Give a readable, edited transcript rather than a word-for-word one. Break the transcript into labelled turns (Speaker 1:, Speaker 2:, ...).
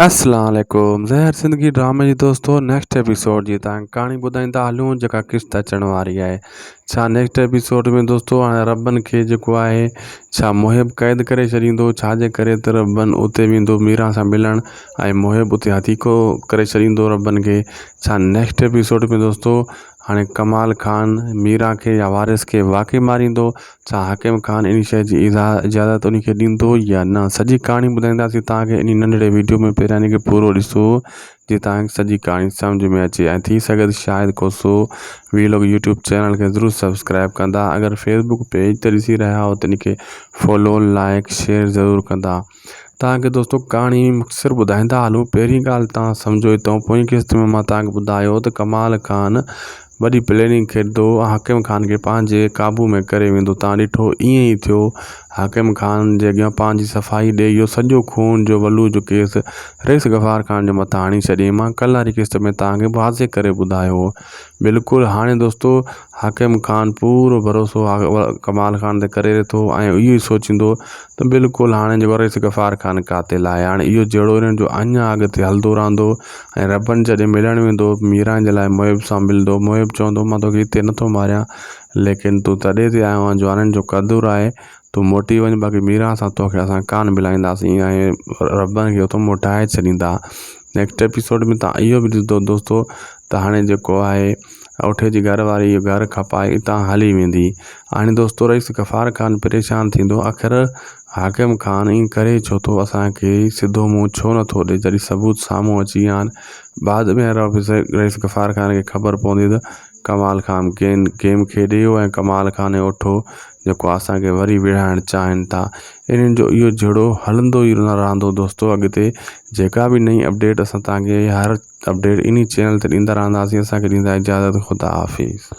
Speaker 1: अस्सलाम वालेकुम ज़हर ज़िंदगी ड्रामे जी दोस्तों नेक्स्ट एपिसोड जी तव्हांखे कहाणी ॿुधाईंदा हलूं जेका क़िस्त अचण वारी आहे। छा नेक्स्ट एपिसोड में दोस्तों हाणे रबन खे जेको आहे छा मुहिब क़ैद करे छॾींदो, छाजे करे त रबन उते वेंदो मीरा सां मिलण ऐं मुहिब उते हथीको करे छॾींदो रबन खे। छा नेक्स्ट एपिसोड में दोस्तों हाणे कमाल खान मीरा के या वारिस के वाक़ई मारींदो, छा हाकिम खान इन शइ जी इजाज़त उन खे ॾींदो या न, सॼी कहाणी ॿुधाईंदासीं तव्हांखे इन नंढड़े वीडियो में। पहिरियां इन खे पूरो ॾिसो जी तव्हांखे सॼी कहाणी सम्झ में अचे ऐं थी सघे त शायदि को सो वीलॉग यूट्यूब चैनल खे ज़रूरु सब्सक्राइब कंदा। अगर फेसबुक पेज ते ॾिसी रहिया हो त इन खे फॉलो लाइक शेयर ज़रूरु कंदा। तव्हांखे दोस्तों कहाणी मुख़्तसिर ॿुधाईंदा हलूं। पहिरीं ॻाल्हि तव्हां सम्झो हितां पोइ क़िस्त में मां तव्हांखे ॿुधायो त कमाल खान वॾी प्लैनिंग खेॾंदो हाकिम खान के पंहिंजे काबू में करे वेंदो। तव्हां ॾिठो ईअं ई थियो, हाकिम खान जे अॻियां पंहिंजी सफ़ाई ॾेई इहो सॼो खून जो वलू जो केस रईस गफ़ार खान जे मथां हणी छॾियईं। मां कल्ह वारी क़िस्त में तव्हांखे वाज़े करे ॿुधायो हो। बिल्कुलु हाणे दोस्तों हाकिम खान पूरो भरोसो कमाल खान ते करे थो ऐं इहो ई सोचींदो त बिल्कुलु हाणे जेको रईस गफ़ार खान क़ातिल आहे। हाणे इहो जहिड़ो इन्हनि जो अञा अॻिते हलंदो रहंदो ऐं रबन जॾहिं मिलण वेंदो मीरा जे लाइ मुहिब सां मिलंदो। मुहिब चवंदो मां तोखे हिते नथो मारियां, लेकिन तूं तॾहिं ते आयो आहे जवाननि जो क़दुरु आहे, तूं मोटी वञ, बाक़ी मीरा सां तोखे असां कान मिलाईंदासीं ऐं रबन खे उतो मोटाए छॾींदा। नेक्स्ट एपिसोड में तव्हां इहो बि ॾिसंदो दोस्तों त हाणे जेको आहे उठे जी घर वारी इहो घरु खपाए हितां हली वेंदी। हाणे दोस्तों रईस गफ़ार खान परेशान थींदो, आख़िर हाकिम खान ईअं करे छो थो, असांखे सिधो मुंहुं छो नथो ॾिए जॾहिं सबूत साम्हूं अची विया आहिनि। बाद में रईस गफ़ार खान खे ख़बर पवंदी त कमाल खान गेम खेॾे वियो ऐं कमाल खान जो उठो जेको असांखे वरी विढ़ाइणु चाहिनि था। इन्हनि जो इहो जहिड़ो हलंदो ई रहंदो दोस्तों अॻिते। जेका बि नई अपडेट असां तव्हांखे हर अपडेट इन चैनल ते ॾींदा रहंदासीं। असांखे ॾींदा इजाज़त, ख़ुदा हाफ़िज़।